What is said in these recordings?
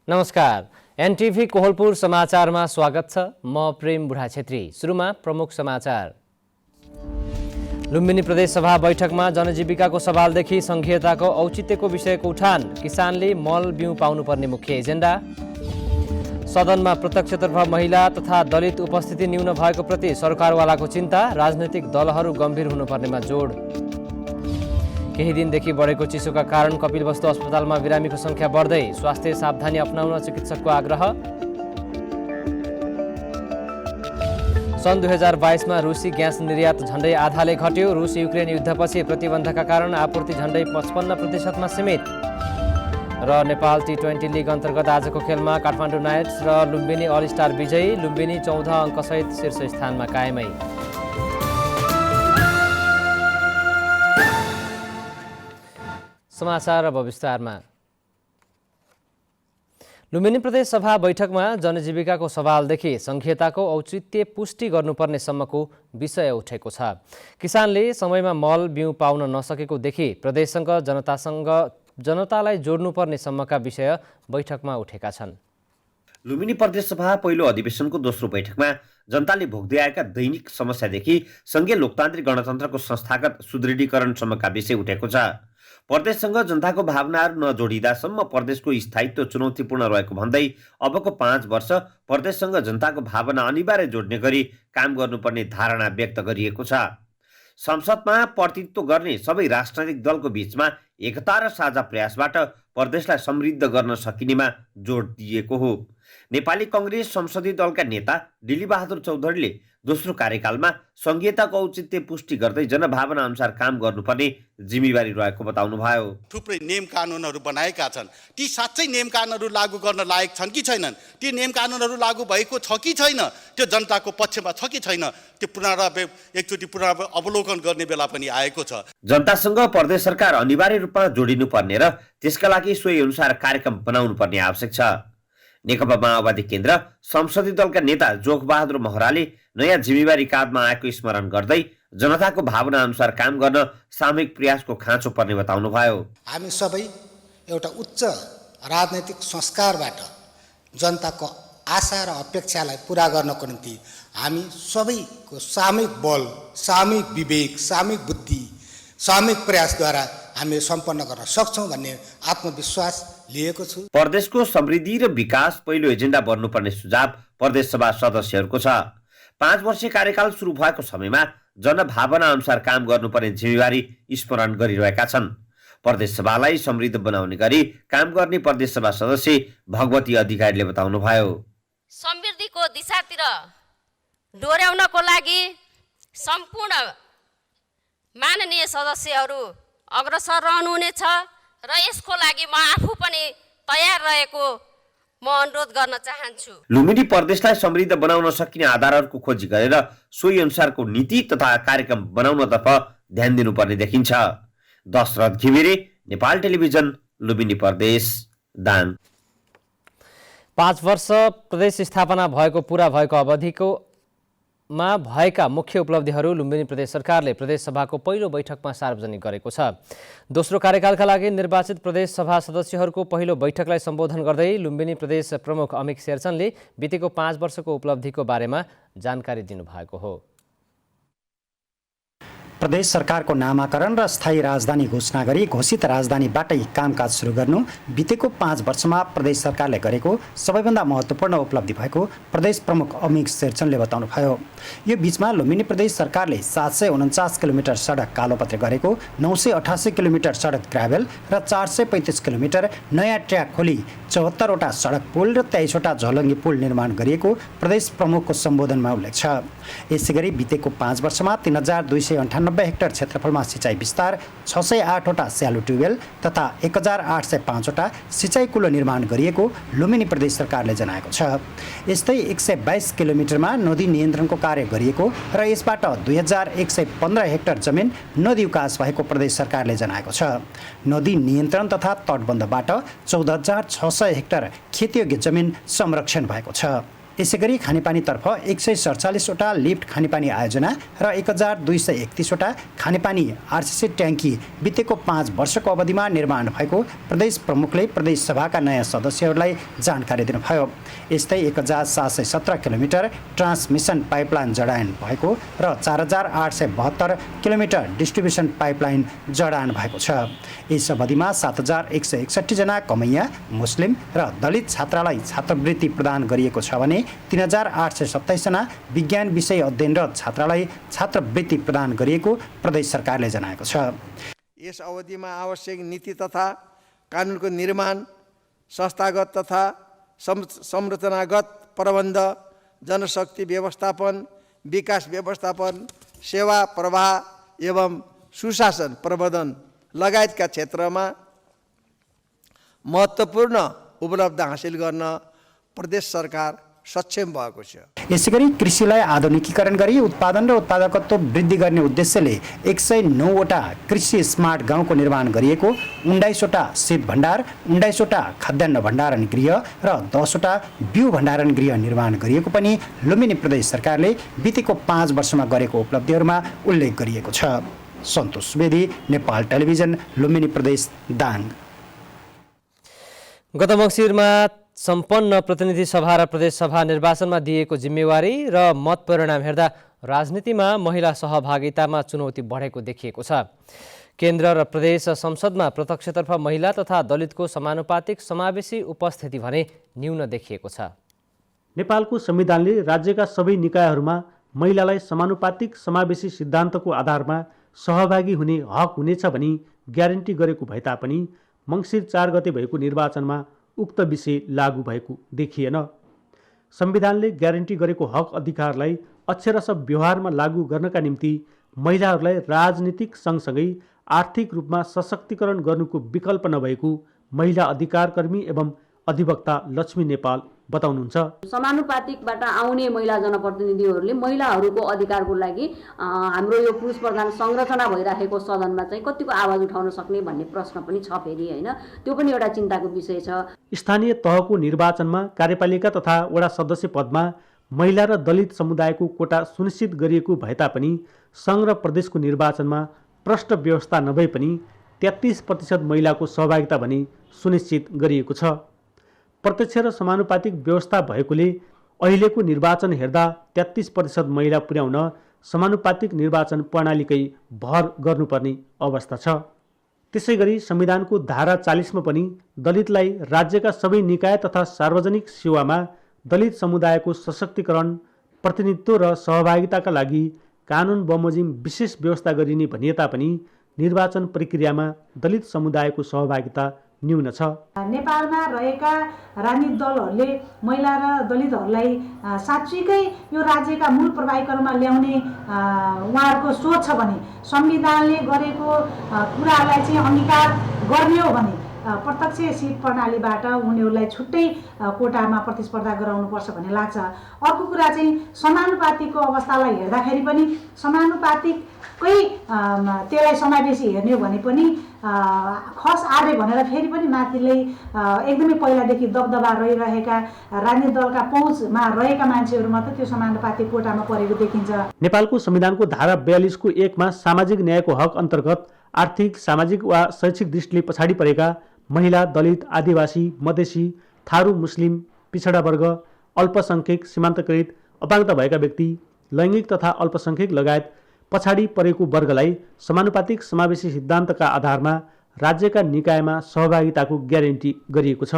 नमस्कार। एनटिभी कोहलपुर समाचारमा स्वागत छ। म प्रेम बुढा छेत्री। सुरुमा प्रमुख समाचार। लुम्बिनी प्रदेश सभा बैठकमा जनजीविकाको सवालदेखि संघीयताको औचित्यको विषयको उठान। किसानले मल बिउ पाउनुपर्ने मुख्य एजेन्डा। सदनमा प्रत्यक्षतर्फ महिला तथा दलित उपस्थिति न्यून भएको प्रति सरकारवालाको चिन्ता। राजनैतिक दलहरू गम्भीर हुनुपर्नेमा जोड। केही दिनदेखि बढेको चिसोका कारण कपिलवस्तु अस्पतालमा बिरामीको संख्या बढ्दै। स्वास्थ्य सावधानी अपनाउन चिकित्सकको आग्रह। सन् 2022मा रुसी ग्यास निर्यात झण्डै आधाले घट्यो। रुस युक्रेन युद्धपछि प्रतिबन्धका कारण आपूर्ति झण्डै 55%मा सीमित। र नेपाल टी20 लिग अन्तर्गत आजको खेलमा काठमाडौँ नाइट्स र लुम्बिनी अल स्टार विजयी। लुम्बिनी 14 अङ्कसहित शीर्ष स्थानमा कायमै। समाचार अब विस्तारमा। लुम्बिनी प्रदेश सभा बैठकमा जनजीविकाको सवालदेखि संघीयताको औचित्य पुष्टि गर्नुपर्ने सम्मको विषय उठेको छ। किसानले समयमा मल बिउ पाउन नसकेको देखि प्रदेशसँग जनतालाई जोड्नुपर्ने सम्मका विषय बैठकमा उठेका छन्। लुम्बिनी प्रदेश सभा पहिलो अधिवेशनको दोस्रो बैठकमा जनताले भोग्दै आएका दैनिक समस्यादेखि संघीय लोकतान्त्रिक गणतन्त्रको संस्थागत सुदृढीकरणसम्मका विषय उठेको छ। प्रदेशसँग जनताको भावनाहरू नजोडिँदासम्म प्रदेशको स्थायित्व चुनौतीपूर्ण रहेको भन्दै अबको 5 वर्ष प्रदेशसँग जनताको भावना अनिवार्य जोड्ने गरी काम गर्नुपर्ने धारणा व्यक्त गरिएको छ। संसदमा प्रतिनिधित्व गर्ने सबै राजनैतिक दलको बीचमा एकता र साझा प्रयासबाट प्रदेशलाई समृद्ध गर्न सकिनेमा जोड दिएको हो। नेपाली कांग्रेस संसदीय दलका नेता दिलीबहादुर चौधरीले दोस्रो कार्यकालमा संघीयताको औचित्य पुष्टि गर्दै जनभावना अनुसार काम गर्नुपर्ने जिम्मेवारी रहेको बताउनुभयो। थुप्रै नियम कानुनहरू बनाएका छन्। ती साँच्चै नियम कानुनहरू लागू गर्न लायक छन् कि छैनन्, ती नियम कानुनहरू लागू भएको छ कि छैन, त्यो जनताको पक्षमा छ कि छैन, त्यो एकचोटि अवलोकन गर्ने बेला पनि आएको छ। जनतासँग प्रदेश सरकार अनिवार्य रूपमा जोडिनुपर्ने र त्यसका लागि सोही अनुसार कार्यक्रम बनाउनु पर्ने आवश्यक छ। नेकपा माओवादी केन्द्र संसदीय दलका नेता जोगबहादुर महराले नयाँ जिम्मेवारी काँधमा आएको स्मरण गर्दै जनताको भावना अनुसार काम गर्न सामूहिक प्रयासको खाँचो पर्ने बताउनुभयो। हामी सबै एउटा उच्च राजनैतिक संस्कारबाट जनताको आशा र अपेक्षालाई पुरा गर्नको निम्ति हामी सबैको सामूहिक बल, सामूहिक विवेक, सामूहिक बुद्धि, सामूहिक प्रयासद्वारा हामी सम्पन्न गर्न सक्छौँ भन्ने आत्मविश्वास लिएको छु। प्रदेशको समृद्धि र विकास पहिलो एजेन्डा बन्नुपर्ने सुझाव प्रदेश सभा सदस्यहरूको छ। 5 वर्षीय कार्यकाल सुरु भएको समयमा जनभावना अनुसार काम गर्नुपर्ने जिम्मेवारी स्मरण गरिरहेका छन्। प्रदेश सभालाई समृद्ध बनाउने गरी काम गर्ने प्रदेश सभा सदस्य भगवती अधिकारीले बताउनुभयो। समृद्धिको दिशातिर डोर्याउनको लागि सम्पूर्ण माननीय सदस्यहरू अग्रसर रहनुहुनेछ र यसको लागि म आफू पनि तयार रहेको म अनुरोध गर्न चाहन्छु। लुम्बिनी प्रदेशलाई समृद्ध बनाउन सकिने आधारहरूको खोजी गरेर सोही अनुसारको नीति तथा कार्यक्रम बनाउनतर्फ ध्यान दिनुपर्ने देखिन्छ। दशरथ घिमिरे, नेपाल टेलिभिजन, लुम्बिनी प्रदेश, दाङ। 5 वर्ष प्रदेश स्थापना पुरा भएको अवधिको भएका मुख्य उपलब्धिहरू लुम्बिनी प्रदेश सरकारले प्रदेश सभाको पहिलो बैठकमा सार्वजनिक गरेको छ। दोस्रो कार्यकालका लागि निर्वाचित प्रदेश सभा सदस्यहरूको पहिलो बैठकलाई सम्बोधन गर्दै लुम्बिनी प्रदेश प्रमुख अमिक शेरचनले बितेको 5 वर्षको उपलब्धिको बारेमा जानकारी दिनुभएको हो। प्रदेश सरकारको नामाकरण र स्थायी राजधानी घोषणा गरी घोषित राजधानीबाटै कामकाज सुरु गर्नु बितेको 5 वर्षमा प्रदेश सरकारले गरेको सबैभन्दा महत्त्वपूर्ण उपलब्धि भएको प्रदेश प्रमुख अमिक शेरचनले बताउनुभयो। यो बीचमा लुम्बिनी प्रदेश सरकारले 749 किलोमिटर सडक कालोपत्रे गरेको, 988 किलोमिटर सडक ग्राभेल र 435 किलोमिटर नयाँ ट्र्याक खोली 74 वटा सडक पुल र 23 वटा झलङ्गी पुल निर्माण गरिएको प्रदेश प्रमुखको सम्बोधनमा उल्लेख छ। यसैगरी बितेको 5 वर्षमा 3298 हेक्टर क्षेत्रफलमा सिँचाइ विस्तार, 608 वटा स्यालो ट्युबवेल तथा 1805 वटा सिँचाइ कुलो निर्माण गरिएको लुम्बिनी प्रदेश सरकारले जनाएको छ। यस्तै 122 किलोमिटरमा नदी नियन्त्रणको कार्य गरिएको र यसबाट 2115 हेक्टर जमिन नदी उकास भएको प्रदेश सरकारले जनाएको छ। नदी नियन्त्रण तथा तटबन्धबाट 14600 हेक्टर खेतीयोग्य जमिन संरक्षण भएको छ। यसैगरी खानेपानीतर्फ 147वटा लिफ्ट खानेपानी आयोजना र 1231वटा खानेपानी आरसीसी ट्याङ्की बितेको 5 वर्षको अवधिमा निर्माण भएको प्रदेश प्रमुखले प्रदेश सभाका नयाँ सदस्यहरूलाई जानकारी दिनुभयो। यस्तै 1717 किलोमिटर ट्रान्समिसन पाइपलाइन जडान भएको र 4872 किलोमिटर डिस्ट्रिब्युसन पाइपलाइन जडान भएको छ। यस अवधिमा 7161 जना कमैया, मुस्लिम र दलित छात्रालाई छात्रवृत्ति प्रदान गरिएको छ भने 3827 जना विज्ञान विषय अध्ययनरत छात्रालाई छात्रवृत्ति प्रदान गरिएको प्रदेश सरकारले जनाएको छ। यस अवधिमा आवश्यक नीति तथा कानुनको निर्माण, संस्थागत तथा संरचनागत प्रबन्ध, जनशक्ति व्यवस्थापन, विकास व्यवस्थापन, सेवा प्रवाह एवं सुशासन प्रबन्धन लगायतका क्षेत्रमा महत्त्वपूर्ण उपलब्ध हासिल गर्न प्रदेश सरकार सक्षम भएको छ। यसैगरी कृषिलाई आधुनिकीकरण गरी उत्पादन र उत्पादकत्व वृद्धि गर्ने उद्देश्यले 109वटा कृषि स्मार्ट गाउँको निर्माण गरिएको, 19वटा शीत भण्डार, 19वटा खाद्यान्न भण्डारण गृह र 10वटा बिउ भण्डारण गृह निर्माण गरिएको पनि लुम्बिनी प्रदेश सरकारले बितेको 5 वर्षमा गरेको उपलब्धिहरूमा उल्लेख गरिएको छ। सन्तोष सुवेदी, नेपाल टेलिभिजन, लुम्बिनी प्रदेश, दाङ। गत मङ्सिरमा सम्पन्न प्रतिनिधि सभा र प्रदेश सभा निर्वाचनमा दिएको जिम्मेवारी र मत परिणाम हेर्दा राजनीतिमा महिला सहभागितामा चुनौती बढेको देखिएको छ। केन्द्र र प्रदेश संसदमा प्रत्यक्षतर्फ महिला तथा दलितको समानुपातिक समावेशी उपस्थिति भने न्यून देखिएको छ। नेपालको संविधानले राज्यका सबै निकायहरूमा महिलालाई समानुपातिक समावेशी सिद्धान्तको आधारमा सहभागी हुने हक हुनेछ भनी ग्यारेन्टी गरेको भए तापनि मङ्सिर 4 गते भएको निर्वाचनमा उक्त विषय लागू भएको देखिएन। संविधानले ग्यारेन्टी गरेको हक अधिकारलाई अक्षरशः व्यवहारमा लागू गर्नका निम्ति महिलाहरूलाई राजनीतिक सँगसँगै आर्थिक रूपमा सशक्तिकरण गर्नुको विकल्प नभएको महिला अधिकारकर्मी एवं अधिवक्ता लक्ष्मी नेपाल बताउनुहुन्छ। समानुपातिकबाट आउने महिला जनप्रतिनिधिहरूले महिलाहरूको अधिकारको लागि हाम्रो यो पुरुष प्रधान संरचना भइराखेको सदनमा चाहिँ कतिको आवाज उठाउन सक्ने भन्ने प्रश्न पनि छ फेरि, होइन? त्यो पनि एउटा चिन्ताको विषय छ। स्थानीय तहको निर्वाचनमा कार्यपालिका तथा वडा सदस्य पदमा महिला र दलित समुदायको कोटा सुनिश्चित गरिएको भए तापनि सङ्घ र प्रदेशको निर्वाचनमा प्रष्ट व्यवस्था नभए पनि 33% महिलाको सहभागिता भने सुनिश्चित गरिएको छ। प्रत्यक्ष र समानुपातिक व्यवस्था भएकोले अहिलेको निर्वाचन हेर्दा 33% महिला पुर्याउन समानुपातिक निर्वाचन प्रणालीकै भर गर्नुपर्ने अवस्था छ। त्यसैगरी संविधानको धारा 40मा पनि दलितलाई राज्यका सबै निकाय तथा सार्वजनिक सेवामा दलित समुदायको सशक्तिकरण, प्रतिनिधित्व र सहभागिताका लागि कानुन बमोजिम विशेष व्यवस्था गरिने भनिए तापनि निर्वाचन प्रक्रियामा दलित समुदायको सहभागिता न्यून छ। नेपालमा रहेका राजनीतिक दलहरूले महिला र दलितहरूलाई साँच्चीकै यो राज्यका मूल प्रवाहिकरणमा ल्याउने उहाँहरूको सोच छ भने, संविधानले गरेको कुरालाई चाहिँ अंगीकार गर्ने हो भने प्रत्यक्ष सिट प्रणालीबाट उनीहरूलाई छुट्टै कोटामा प्रतिस्पर्धा गराउनुपर्छ भन्ने लाग्छ। अर्को कुरा चाहिँ समानुपातिकको अवस्थालाई हेर्दाखेरि पनि समानुपातिकै त्यसलाई समावेशी हेर्ने हो भने पनि खस आडे भनेर फेरि पनि माथिले एकदमै पहिलादेखि दबदबा रहिरहेका राजनीतिक दलका पहुँचमा रहेका मान्छेहरू मात्र त्यो समानुपातिक कोटामा परेको देखिन्छ। नेपालको संविधानको धारा 42को 1 मा सामाजिक न्यायको हक अन्तर्गत आर्थिक, सामाजिक वा शैक्षिक दृष्टिले पछाडि परेका महिला, दलित, आदिवासी, मधेसी, थारू, मुस्लिम, पिछडा वर्ग, अल्पसंख्यक, सीमान्तकृत, अपाङ्गता भएका व्यक्ति, लैङ्गिक तथा अल्पसंख्यक लगायत पछाडि परेको वर्गलाई समानुपातिक समावेशी सिद्धान्तका आधारमा राज्यका निकायमा सहभागिताको ग्यारेन्टी गरिएको छ।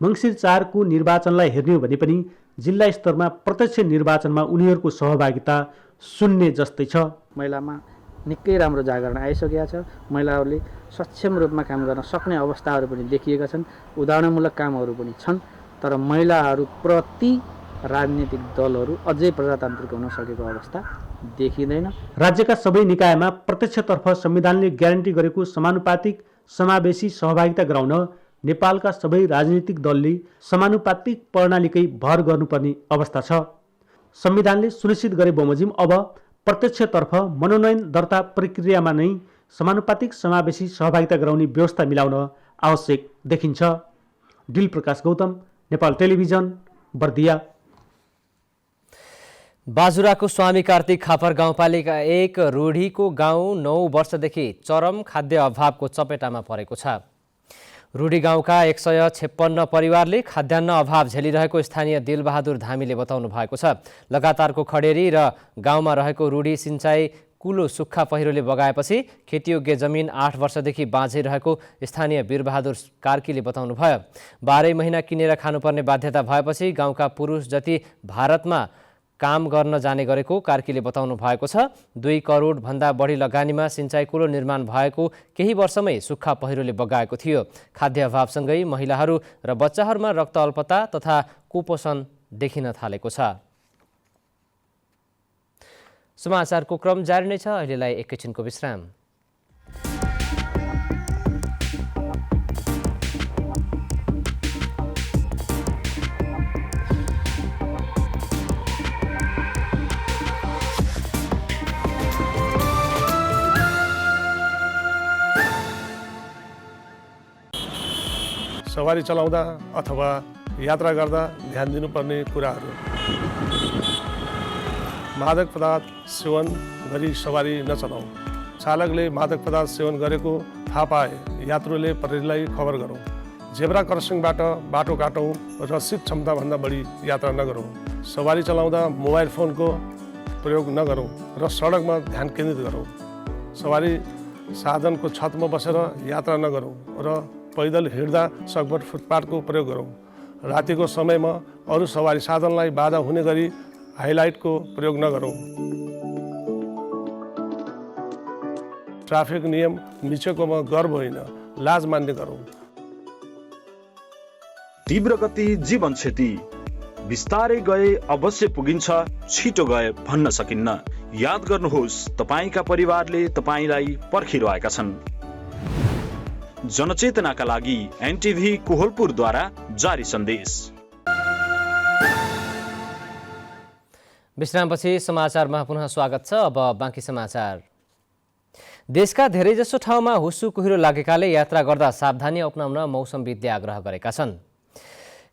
मङ्सिर 4 को निर्वाचनलाई हेर्ने हो भने पनि जिल्ला स्तरमा प्रत्यक्ष निर्वाचनमा उनीहरूको सहभागिता शून्य जस्तै छ। महिलामा निकै राम्रो जागरण आइसकेका छ। महिलाहरूले सक्षम रूपमा काम गर्न सक्ने अवस्थाहरू पनि देखिएका छन्। उदाहरणमूलक कामहरू पनि छन्, तर महिलाहरूप्रति राजनीतिक दलहरू अझै प्रजातान्त्रिक हुन सकेको अवस्था देखिँदैन। राज्यका सबै निकायमा प्रत्यक्षतर्फ संविधानले ग्यारेन्टी गरेको समानुपातिक समावेशी सहभागिता गराउन नेपालका सबै राजनीतिक दलले समानुपातिक प्रणालीकै भर गर्नुपर्ने अवस्था छ। संविधानले सुनिश्चित गरे बमोजिम अब प्रत्यक्षतर्फ मनोनयन दर्ता प्रक्रियामा नै समानुपातिक समावेशी सहभागिता गराउने व्यवस्था मिलाउन आवश्यक देखिन्छ। दिल प्रकाश गौतम, नेपाल टेलिभिजन, बर्दिया। बाजुराको स्वामी कार्तिक खापर गाउँपालिका 1 रूढीको गाउँ 9 वर्षदेखि चरम खाद्य अभावको चपेटामा परेको छ। रूढी गाउँका 156 परिवारले खाद्यान्न अभाव झेलिरहेको स्थानीय दिलबहादुर धामीले बताउनु भएको छ। लगातारको खडेरी र गाउँमा रहेको रूढी सिँचाइ कुलो सुक्खा पहिरोले बगाएपछि खेतीयोग्य जमिन 8 वर्षदेखि बाँझै रहेको स्थानीय वीरबहादुर कार्कीले बताउनु भयो। 12 महिना किनेर खानुपर्ने बाध्यता भएपछि गाउँका पुरुष जति भारतमा काम गर्न जाने गरेको कार्कीले बताउनु भएको छ। 2 करोड भन्दा बढी लगानीमा सिँचाइ कुलो निर्माण भएको केही वर्षमै सुक्खा पहिरोले बगाएको थियो। खाद्य अभावसँगै महिलाहरू र बच्चाहरूमा रक्त अल्पता तथा कुपोषण देखिन थालेको छ। समाचारको क्रम जारी नै छ। अहिलेलाई एकैछिनको विश्राम। सवारी चलाउँदा अथवा यात्रा गर्दा ध्यान दिनुपर्ने कुराहरू। मादक पदार्थ सेवन गरी सवारी नचलाऊ। चालकले मादक पदार्थ सेवन गरेको थाहा पाए यात्रुले प्रहरीलाई खबर गरौँ। जेब्रा क्रसिङबाट बाटो काटौँ र सिट क्षमताभन्दा बढी यात्रा नगरौँ। सवारी चलाउँदा मोबाइल फोनको प्रयोग नगरौँ र सडकमा ध्यान केन्द्रित गरौँ। सवारी साधनको छतमा बसेर यात्रा नगरौँ र पैदल हिँड्दा सकभर फुटपाथको प्रयोग गरौँ। रातिको समयमा अरू सवारी साधनलाई बाधा हुने गरी हाइलाइटको प्रयोग नगरौँ। ट्राफिक नियम मिचेकोमा गर्व होइन, लाज मान्ने गरौँ। तीव्र गति जीवन क्षति। बिस्तारै गए अवश्य पुगिन्छ, छिटो गए भन्न सकिन्न। याद गर्नुहोस्, तपाईका परिवारले तपाईलाई पर्खिरहेका छन्। जनचेतनाका लागि एनटिभी कोहलपुरद्वारा जारी सन्देश। विश्रामपछि समाचारमा पुनः स्वागत छ। अब बाँकी समाचार। देशका धेरैजसो ठाउँमा हुस्सु कुहिरो लागेकाले यात्रा गर्दा सावधानी अपनाउन मौसमविदले आग्रह गरेका छन्।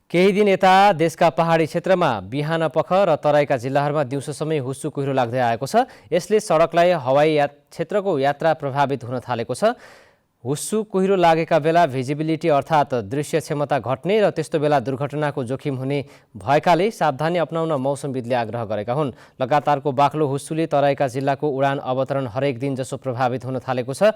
केही दिन यता देशका पहाडी क्षेत्रमा बिहान पख र तराईका जिल्लाहरूमा दिउँसो समय हुस्सु कुहिरो लाग्दै आएको छ। यसले सडकलाई हवाई क्षेत्रको यात्रा प्रभावित हुन थालेको छ। हुस्सु कुहिरो लागेका बेला भिजिबिलिटी अर्थात् दृश्य क्षमता घट्ने र त्यस्तो बेला दुर्घटनाको जोखिम हुने भएकाले सावधानी अपनाउन मौसमविदले आग्रह गरेका हुन्। लगातारको बाक्लो हुस्सुले तराईका जिल्लाको उडान अवतरण हरेक दिन जसो प्रभावित हुन थालेको छ।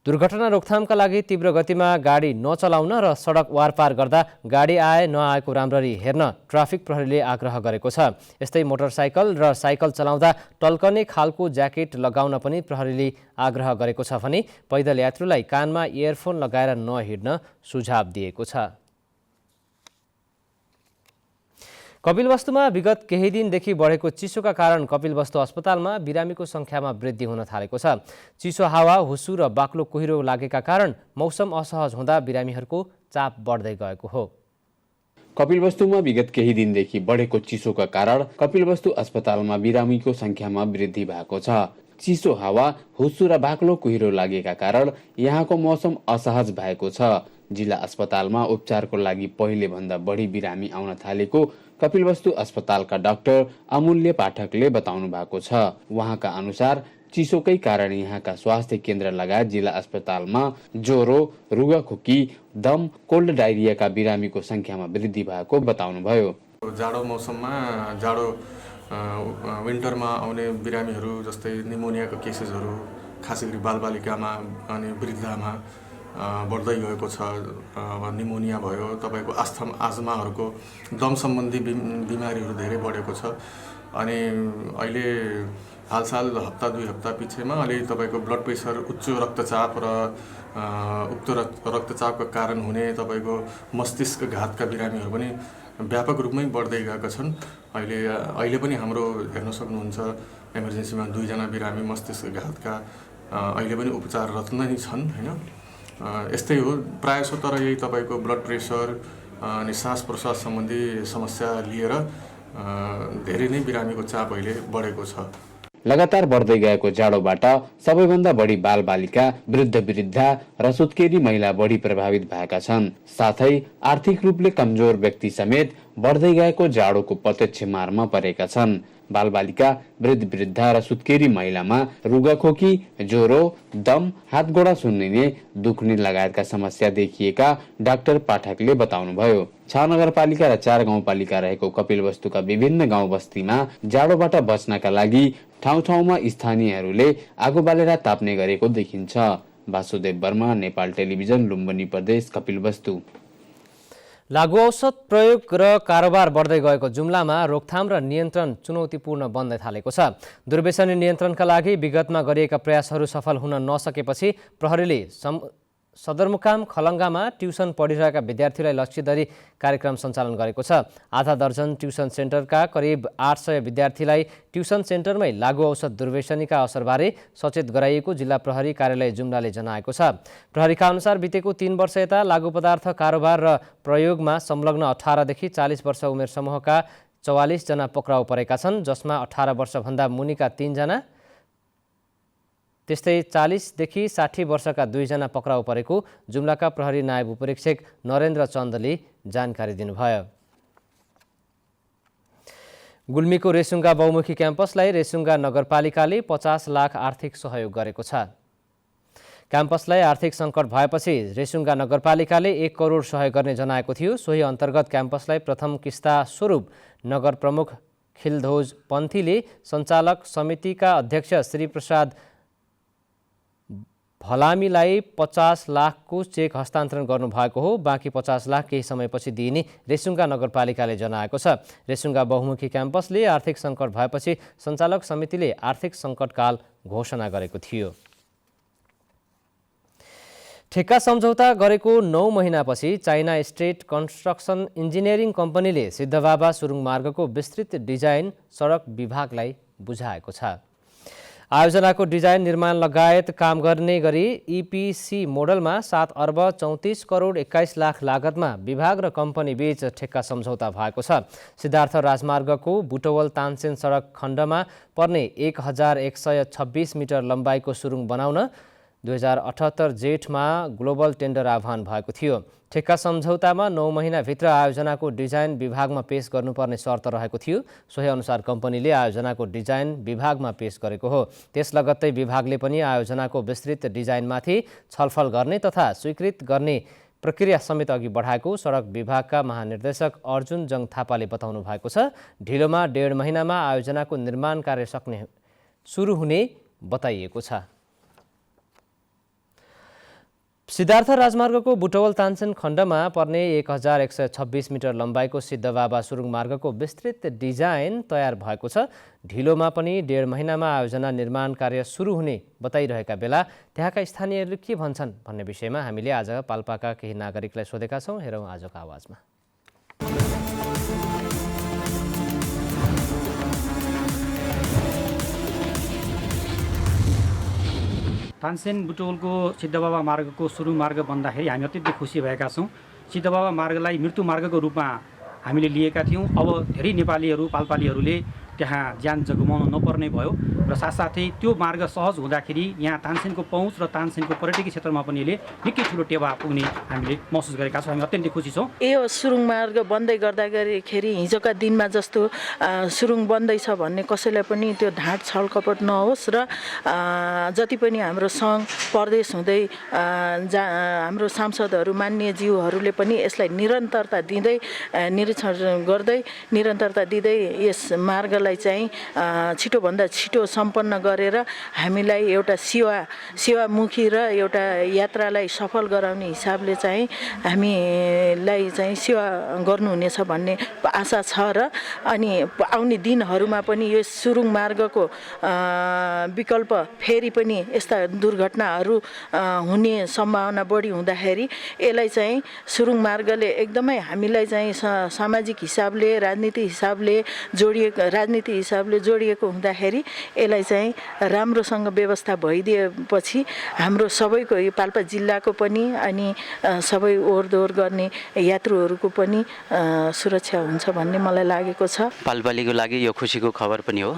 दुर्घटना रोकथामका लागि तीव्र गतिमा गाडी नचलाउन र सडक वारपार गर्दा गाडी आए नआएको राम्ररी हेर्न ट्राफिक प्रहरीले आग्रह गरेको छ। यस्तै मोटरसाइकल र साइकल चलाउँदा टल्कने खालको ज्याकेट लगाउन पनि प्रहरीले आग्रह गरेको छ भने पैदल यात्रुलाई कानमा इयरफोन लगाएर नहिँड्न सुझाव दिएको छ। कपिलवस्तुमा विगत केही दिनदेखि बढेको चिसोका कारण कपिलवस्तु अस्पतालमा बिरामीको सङ्ख्यामा वृद्धि हुन थालेको छ। चिसो हावा, हुस्सु र बाक्लो कुहिरो लागेका कारण मौसम असहज हुँदा बिरामीहरूको चाप बढ्दै गएको हो। कपिलवस्तुमा विगत केही दिनदेखि बढेको चिसोका कारण कपिलवस्तु अस्पतालमा बिरामीको सङ्ख्यामा वृद्धि भएको छ। चिसो हावा, हुस्सु र बाक्लो कुहिरो लागेका कारण यहाँको मौसम असहज भएको छ। जिल्ला अस्पतालमा उपचारको लागि पहिले भन्दा बढी बिरामी आउन थालेको कपिलवस्तु अस्पतालका डाक्टर अमूल्य पाठकले बताउनु भएको छ। उहाँका अनुसार चिसोकै कारण यहाँका स्वास्थ्य केन्द्र लगायत जिल्ला अस्पतालमा ज्वरो, रुगाखोकी, दम, कोल्ड डायरियाका बिरामीको सङ्ख्यामा वृद्धि भएको बताउनुभयो। जाडो मौसममा विन्टरमा आउने बिरामीहरू जस्तै निमोनियाको केसेसहरू खास गरी बालबालिकामा अनि वृद्धमा बढ्दै गएको छ। निमोनिया भयो, तपाईँको आस्थमाहरूको दम सम्बन्धी बिमारीहरू धेरै बढेको छ। अनि अहिले हालसाल हप्ता 2 हप्ता पछिमा अलि तपाईँको ब्लड प्रेसर, उच्च रक्तचाप र उक्त रक्तचापका कारण हुने तपाईँको मस्तिष्कघातका बिरामीहरू पनि व्यापक रूपमै बढ्दै गएका छन्। अहिले पनि हाम्रो हेर्न सक्नुहुन्छ इमर्जेन्सीमा 2 जना बिरामी मस्तिष्कघातका अहिले पनि उपचाररत नै छन् हैन। यस्तै हो प्रायः तर यही तपाईँको ब्लड प्रेसर अनि सास प्रश्वास सम्बन्धी समस्या लिएर धेरै नै बिरामीको चाप अहिले बढेको छ। लगातार बढ्दै गएको जाडोबाट सबैभन्दा बढी बालबालिका, वृद्ध र सुत्केरी महिला बढी प्रभावित भएका छन्। साथै आर्थिक रूपले कमजोर व्यक्ति समेत बढ्दै गएको जाडोको प्रत्यक्ष मारमा परेका छन्। बालबालिका, वृद्धा र सुत्केरी महिलामा रुगाखोकी, ज्वरो, दम, हात गोडा सुन्निने, दुख्ने लगायतका समस्या देखिएका डाक्टर पाठकले बताउनुभयो। 6 नगरपालिका र 4 गाउँपालिका रहेको कपिलवस्तुका विभिन्न गाउँ बस्तीमा जाडोबाट बच्नका लागि ठाउँ-ठाउँमा स्थानीयहरूले आगो बालेर ताप्ने गरेको देखिन्छ। वासुदेव वर्मा, नेपाल टेलिभिजन, लुम्बिनी प्रदेश, कपिलवस्तु। लागु औषध प्रयोग र कारोबार बढ्दै गएको जुम्लामा रोकथाम र नियन्त्रण चुनौतीपूर्ण बन्दै थालेको छ। दुर्व्यसनी नियन्त्रणका लागि विगतमा गरिएका प्रयासहरू सफल हुन नसकेपछि प्रहरीले सदरमुकाम खलङ्गामा ट्युसन पढिरहेका विद्यार्थीलाई लक्ष्य गरी कार्यक्रम सञ्चालन गरेको छ। आधा दर्जन ट्युसन सेन्टरका करिब 800 विद्यार्थीलाई ट्युसन सेन्टरमै लागु औषध दुर्व्यसनीका असरबारे सचेत गराइएको जिल्ला प्रहरी कार्यालय जुम्लाले जनाएको छ। प्रहरीका अनुसार बितेको 3 वर्ष यता लागु पदार्थ कारोबार र प्रयोगमा संलग्न 18 देखि 40 वर्ष उमेर समूहका 44 जना पक्राउ परेका छन्, जसमा 18 वर्षभन्दा मुनिका 3 जना, त्यस्तै 40 देखि 60 वर्षका 2 जना पक्राउ परेको जुम्लाका प्रहरी नायब उपरीक्षक नरेन्द्र चन्दले जानकारी दिनुभयो। गुल्मीको रेसुङ्गा बहुमुखी क्याम्पसलाई रेसुङ्गा नगरपालिकाले 50 लाख आर्थिक सहयोग गरेको छ। क्याम्पसलाई आर्थिक सङ्कट भएपछि रेसुङ्गा नगरपालिकाले 1 करोड सहयोग गर्ने जनाएको थियो। सोही अन्तर्गत क्याम्पसलाई प्रथम किस्ता स्वरूप नगर प्रमुख खिलध्वज पन्थीले सञ्चालक समितिका अध्यक्ष श्री प्रसाद भलामीलाई 50 लाखको चेक हस्तान्तरण गर्नुभएको हो। बाँकी 50 लाख केही समयपछि दिइने रेसुङ्गा नगरपालिकाले जनाएको छ। रेसुङ्गा बहुमुखी क्याम्पसले आर्थिक सङ्कट भएपछि सञ्चालक समितिले आर्थिक सङ्कटकाल घोषणा गरेको थियो। ठेक्का सम्झौता गरेको 9 महिनापछि चाइना स्टेट कन्स्ट्रक्सन इन्जिनियरिङ कम्पनीले सिद्धबाबा सुरुङ मार्गको विस्तृत डिजाइन सडक विभागलाई बुझाएको छ। आयोजनाको डिजाइन निर्माण लगायत काम गर्ने गरी इपिसी मोडलमा 7 अर्ब 34 करोड 21 लाख लागतमा विभाग र कम्पनी बीच ठेक्का सम्झौता भएको छ। सिद्धार्थ राजमार्गको बुटवल तानसेन सडक खण्डमा पर्ने 1126 मिटर लम्बाइको सुरुङ बनाउन 2078 जेठमा ग्लोबल टेन्डर आह्वान भएको थियो। ठेक्का सम्झौतामा 9 महिनाभित्र आयोजनाको डिजाइन विभागमा पेश गर्नुपर्ने शर्त रहेको थियो। सोही अनुसार कम्पनीले आयोजनाको डिजाइन विभागमा पेश गरेको हो। त्यस लगत्तै विभागले पनि आयोजनाको विस्तृत डिजाइनमाथि छलफल गर्ने तथा स्वीकृत गर्ने प्रक्रिया समेत अघि बढाएको सडक विभागका महानिर्देशक अर्जुन जङ थापाले बताउनु भएको छ। ढिलोमा 1.5 महिनामा आयोजनाको निर्माण कार्य सुरु हुने बताइएको छ। सिद्धार्थ राजमार्गको बुटवल तानसेन खण्डमा पर्ने 1126 मिटर लम्बाइको सिद्धबाबा सुरुङ मार्गको विस्तृत डिजाइन तयार भएको छ। ढिलोमा पनि 1.5 महिनामा आयोजना निर्माण कार्य सुरु हुने बताइरहेका बेला त्यहाँका स्थानीयहरूले के भन्छन् भन्ने विषयमा हामीले आज पाल्पाका केही नागरिकलाई सोधेका छौँ। हेरौँ आजको आवाजमा। तानसेन बुटवलको सिद्धबाबा मार्गको सुरुङ मार्ग बन्दाखेरि हामी अत्यन्तै खुसी भएका छौँ। सिद्धबाबा मार्गलाई मृत्यु मार्गको रूपमा हामीले लिएका थियौँ। अब धेरै नेपालीहरू पाल्पालीहरूले त्यहाँ ज्यान जोगाउनु नपर्ने भयो र साथसाथै त्यो मार्ग सहज हुँदाखेरि यहाँ तानसेनको पहुँच र तानसेनको पर्यटकीय क्षेत्रमा पनि यसले निकै ठुलो टेवा पुग्ने हामीले महसुस गरेका छौँ। हामी अत्यन्तै खुसी छौँ। यो सुरुङ मार्ग बन्दै गर्दाखेरि हिजोका दिनमा जस्तो सुरुङ बन्दैछ भन्ने कसैलाई पनि त्यो ढाँट छलकपट नहोस् र जति पनि हाम्रो सङ्घ प्रदेश हुँदै हाम्रो सांसदहरू मान्यज्यूहरूले पनि यसलाई निरन्तरता दिँदै निरीक्षण गर्दै निरन्तरता दिँदै यस मार्गलाई चाहिँ छिटोभन्दा छिटो सम्पन्न गरेर हामीलाई एउटा सेवामुखी र एउटा यात्रालाई सफल गराउने हिसाबले चाहिँ हामीलाई चाहिँ सेवा गर्नुहुनेछ भन्ने आशा छ र अनि आउने दिनहरूमा पनि यो सुरुङ मार्गको विकल्प फेरि पनि यस्ता दुर्घटनाहरू हुने सम्भावना बढी हुँदाखेरि यसलाई चाहिँ सुरुङ मार्गले एकदमै हामीलाई चाहिँ सामाजिक हिसाबले राजनीतिक हिसाबले जोडिएको हुँदाखेरि यसलाई चाहिँ राम्रोसँग व्यवस्था भइदिएपछि हाम्रो सबैको यो पाल्पा जिल्लाको पनि अनि सबै ओहोरदोहोर गर्ने यात्रुहरूको पनि सुरक्षा हुन्छ भन्ने मलाई लागेको छ। पाल्पालीको लागि यो खुसीको खबर पनि हो।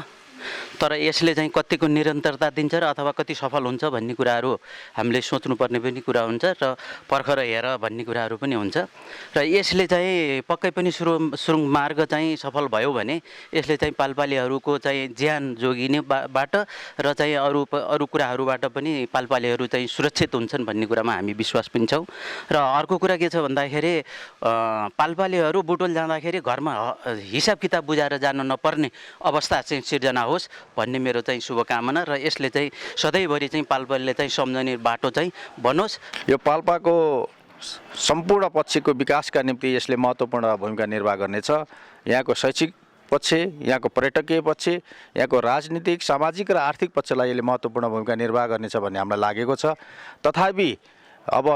तर यसले चाहिँ कतिको निरन्तरता दिन्छ र अथवा कति सफल हुन्छ भन्ने कुराहरू हामीले सोच्नुपर्ने पनि कुरा हुन्छ र पर्खेर हेर भन्ने कुराहरू पनि हुन्छ र यसले चाहिँ पक्कै पनि सुरुङ मार्ग चाहिँ सफल भयो भने यसले चाहिँ पालपालीहरूको चाहिँ ज्यान जोगिने बाट र चाहिँ अरू कुराहरूबाट पनि पालपालीहरू चाहिँ सुरक्षित हुन्छन् भन्ने कुरामा हामी विश्वास पनि छौँ। र अर्को कुरा के छ भन्दाखेरि पालपालीहरू बुटोल जाँदाखेरि घरमा हिसाब किताब बुझाएर जान नपर्ने अवस्था चाहिँ सिर्जना होस् भन्ने मेरो चाहिँ शुभकामना र यसले चाहिँ सधैँभरि चाहिँ पाल्पाले चाहिँ सम्झने बाटो चाहिँ बनोस्। यो पाल्पाको सम्पूर्ण पक्षको विकासका निम्ति यसले महत्त्वपूर्ण भूमिका निर्वाह गर्नेछ। यहाँको शैक्षिक पक्ष, यहाँको पर्यटकीय पक्ष, यहाँको राजनीतिक, सामाजिक र आर्थिक पक्षलाई यसले महत्त्वपूर्ण भूमिका निर्वाह गर्नेछ भन्ने हामीलाई लागेको छ। तथापि अब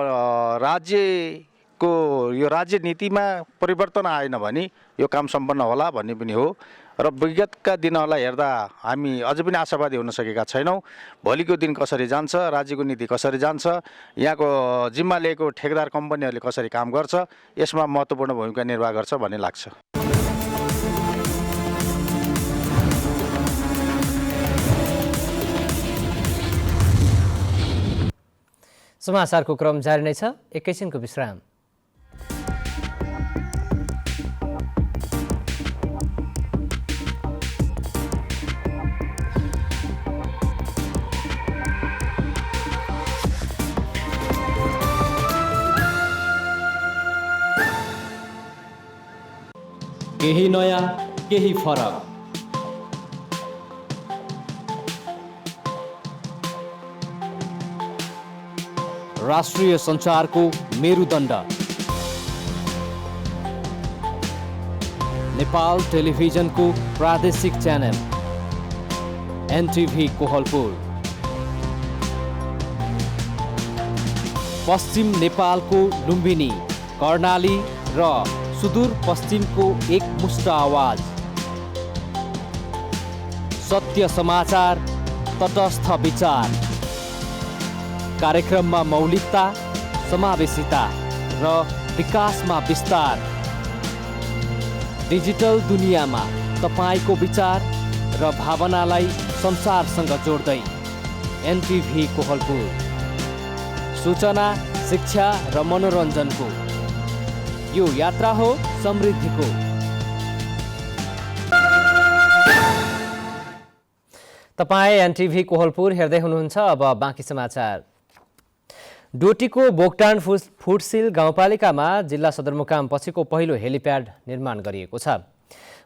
राज्यको यो राज्य नीतिमा परिवर्तन आएन भने यो काम सम्पन्न होला भन्ने पनि हो र विगतका दिनहरूलाई हेर्दा हामी अझै पनि आशावादी हुन सकेका छैनौँ। भोलिको दिन कसरी जान्छ, राज्यको नीति कसरी जान्छ, यहाँको जिम्मा लिएको ठेकेदार कम्पनीहरूले कसरी काम गर्छ, यसमा महत्त्वपूर्ण भूमिका निर्वाह गर्छ भन्ने लाग्छ। समाचारको क्रम जारी नै छ, एकैछिनको विश्राम। केही नयाँ, केही फरक। राष्ट्रिय सञ्चारको मेरुदण्ड नेपाल टेलिभिजनको प्रादेशिक च्यानल एनटिभी कोहलपुर, पश्चिम नेपालको लुम्बिनी, कर्णाली र सुदूर पश्चिमको एकमुष्ट आवाज, सत्य समाचार, तटस्थ विचार, कार्यक्रममा मौलिकता, समावेशिता र विकासमा विस्तार, डिजिटल दुनियाँमा तपाईको विचार र भावनालाई संसारसँग जोड्दै एनटिभी कोहलपुर, सूचना, शिक्षा र मनोरञ्जनको यो यात्रा हो समृद्धिको। तपाईँ एनटिभी कोहलपुर हेर्दै हुनुहुन्छ। अब बाँकी समाचार। डोटीको बोक्टान फुटसिल गाउँपालिकामा जिल्ला सदरमुकाम पछिको पहिलो हेलिप्याड निर्माण गरिएको छ।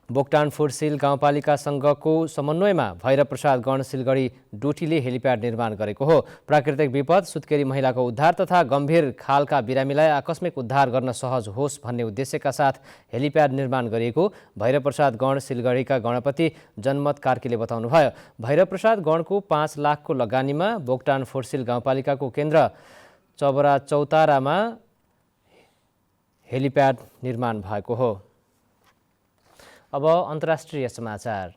बोक्टान फुटसिल गाउँपालिकासँगको समन्वयमा भैरवप्रसाद गण सिलगढी डोटीले हेलिप्याड निर्माण गरेको हो। प्राकृतिक विपद, सुत्केरी महिलाको उद्धार तथा गम्भीर खालका बिरामीलाई आकस्मिक उद्धार गर्न सहज होस् भन्ने उद्देश्यका साथ हेलिप्याड निर्माण गरिएको भैरवप्रसाद गण सिलगढीका गणपति जनमत कार्कीले बताउनुभयो। भैरवप्रसाद गणको 5 लाखको लगानीमा बोक्टान फुटसिल गाउँपालिकाको केन्द्र चबरा चौतारामा हेलिप्याड निर्माण भएको हो। अब अन्तर्राष्ट्रिय समाचार।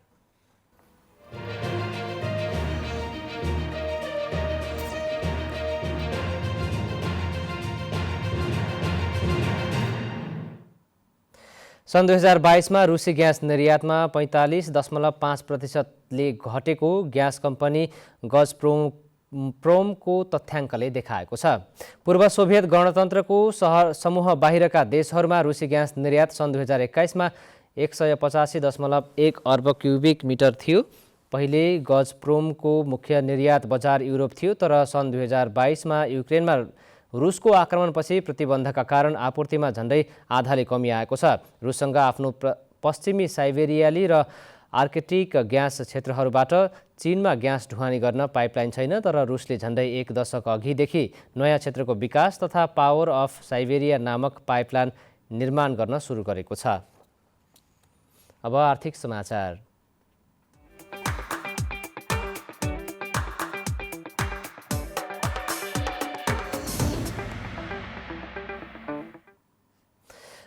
सन् 2022मा रुसी ग्यास निर्यातमा 45.5%ले घटेको ग्यास कम्पनी गजप्रोमको तथ्याङ्कले देखाएको छ। पूर्व सोभियत गणतन्त्रको समूह बाहिरका देशहरूमा रुसी ग्यास निर्यात सन् 2021मा 185.1 अर्ब क्युबिक मिटर थियो। पहिले गजप्रोमको मुख्य निर्यात बजार युरोप थियो, तर सन् 2022मा युक्रेनमा रुसको आक्रमणपछि प्रतिबन्धका कारण आपूर्तिमा झन्डै आधाले कमी आएको छ। रुससँग आफ्नो पश्चिमी साइबेरियाली र आर्कटिक ग्यास क्षेत्रहरूबाट चीनमा ग्यास ढुवानी गर्न पाइपलाइन छैन, तर रुसले झन्डै 1 दशक अघिदेखि नयाँ क्षेत्रको विकास तथा पावर अफ साइबेरिया नामक पाइपलाइन निर्माण गर्न सुरु गरेको छ। अब आर्थिक समाचार।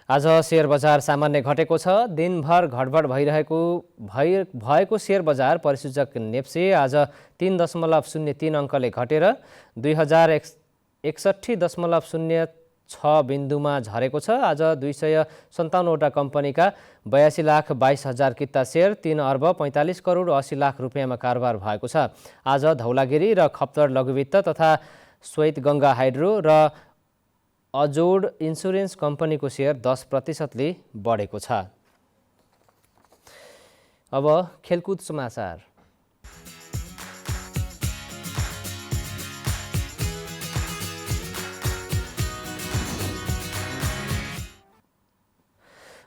आज शेयर बजार सामान्य घटेको छ। दिनभर घटबड भएको शेयर बजार परिसूचक नेप्से आज 3.03 अङ्कले घटेर 2061.04 6 बिन्दुमा झरेको छ। आज 257वटा कम्पनीका 82,22,000 किता सेयर 3 अर्ब 45 करोड 80 लाख रुपियाँमा कारोबार भएको छ। आज धौलागिरी र खप्तर लघुवित्त तथा श्वेतगङ्गा हाइड्रो र अजोड इन्सुरेन्स कम्पनीको सेयर 10% बढेको छ। अब खेलकुद समाचार।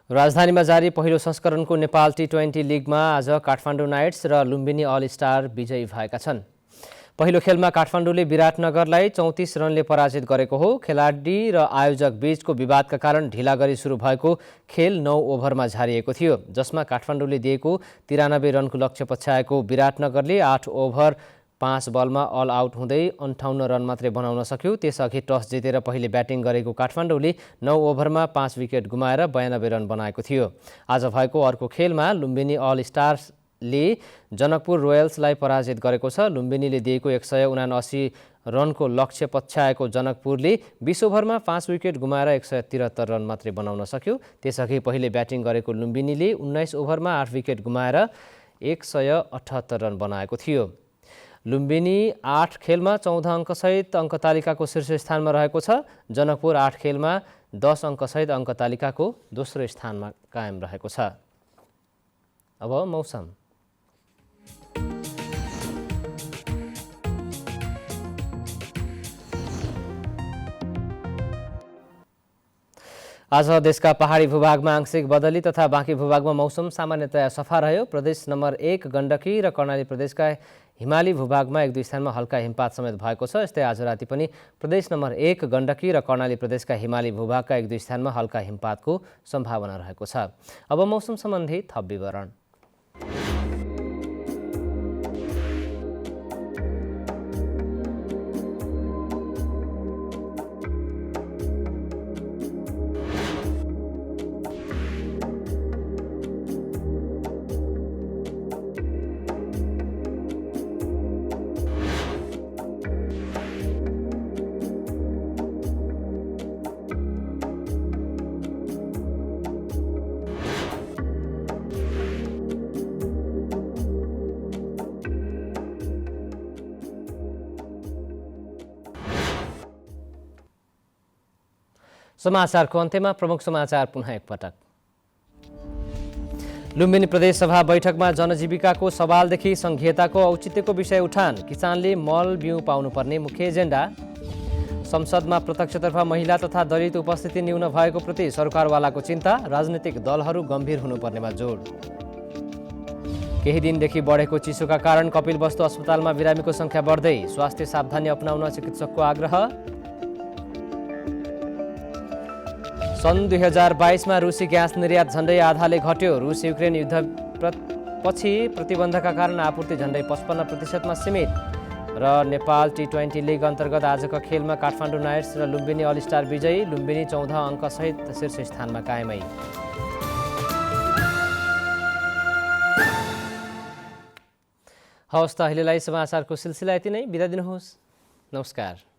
राजधानीमा जारी पहिलो संस्करणको नेपाल टी20 लिगमा आज काठमाडौँ नाइट्स र लुम्बिनी अल स्टार विजयी भएका छन्। पहिलो खेलमा काठमाडौँले विराटनगरलाई 34 रनले पराजित गरेको हो। खेलाडी र आयोजक बीचको विवादका कारण ढिला गरी सुरु भएको खेल 9 ओभरमा झारिएको थियो, जसमा काठमाडौँले दिएको 93 रनको लक्ष्य पछ्याएको विराटनगरले 8 ओभर 5 बलमा अल आउट हुँदै 58 रन मात्रै बनाउन सक्यो। त्यसअघि टस जितेर पहिले ब्याटिङ गरेको काठमाडौँले 9 ओभरमा 5 विकेट गुमाएर 92 रन बनाएको थियो। आज भएको अर्को खेलमा लुम्बिनी अल स्टार्सले जनकपुर रोयल्सलाई पराजित गरेको छ। लुम्बिनीले दिएको 179 रनको लक्ष्य पछ्याएको जनकपुरले 20 ओभरमा 5 विकेट गुमाएर 173 रन मात्रै बनाउन सक्यो। त्यसअघि पहिले ब्याटिङ गरेको लुम्बिनीले 19 ओभरमा 8 विकेट गुमाएर 178 रन बनाएको थियो। लुम्बिनी 8 खेलमा 14 अङ्कसहित अङ्क तालिकाको शीर्ष स्थानमा रहेको छ। जनकपुर 8 खेलमा 10 अङ्कसहित अङ्क तालिकाको दोस्रो स्थानमा कायम रहेको छ। अब मौसम। आज देशका पहाडी भूभागमा आंशिक बदली तथा बाँकी भूभागमा मौसम सामान्यतया सफा रह्यो। प्रदेश नम्बर 1 गण्डकी र कर्णाली प्रदेशका हिमाली भूभागमा 1-2 स्थानमा हल्का हिमपात समेत भएको छ। यस्तै आज राति पनि प्रदेश नम्बर 1 गण्डकी र कर्णाली प्रदेशका हिमाली भूभागका 1-2 स्थानमा हल्का हिमपातको सम्भावना रहेको छ। अब मौसम सम्बन्धी थप विवरण। समाचारको अन्त्यमा प्रमुख समाचार पुनः एकपटक। लुम्बिनी प्रदेश सभा बैठकमा जनजीविकाको सवालदेखि संघीयताको औचित्यको विषय उठान। किसानले मल बिउ पाउनुपर्ने मुख्य एजेन्डा। संसदमा प्रत्यक्षतर्फ महिला तथा दलित उपस्थिति न्यून भएको प्रति सरकारवालाको चिन्ता। राजनीतिक दलहरू गम्भीर हुनुपर्नेमा जोड। केही दिनदेखि बढेको चिसोका कारण कपिलवस्तु अस्पतालमा बिरामीको संख्या बढ्दै। स्वास्थ्य सावधानी अपनाउन चिकित्सकको आग्रह। सन् 2022 मा रुसी ग्यास निर्यात झण्डै आधाले घट्यो। रुस युक्रेन युद्धपछि प्रतिबन्धका कारण आपूर्ति झण्डै 55% मा सीमित। र नेपाल टी20 लिग अन्तर्गत आजको खेलमा काठमाडौँ नाइट्स र लुम्बिनी अल स्टार विजयी। लुम्बिनी 14 अङ्कसहित शीर्ष स्थानमा कायमै। हवस् त अहिलेलाई समाचारको सिलसिला यति नै। बिदा दिनुहोस्। नमस्कार।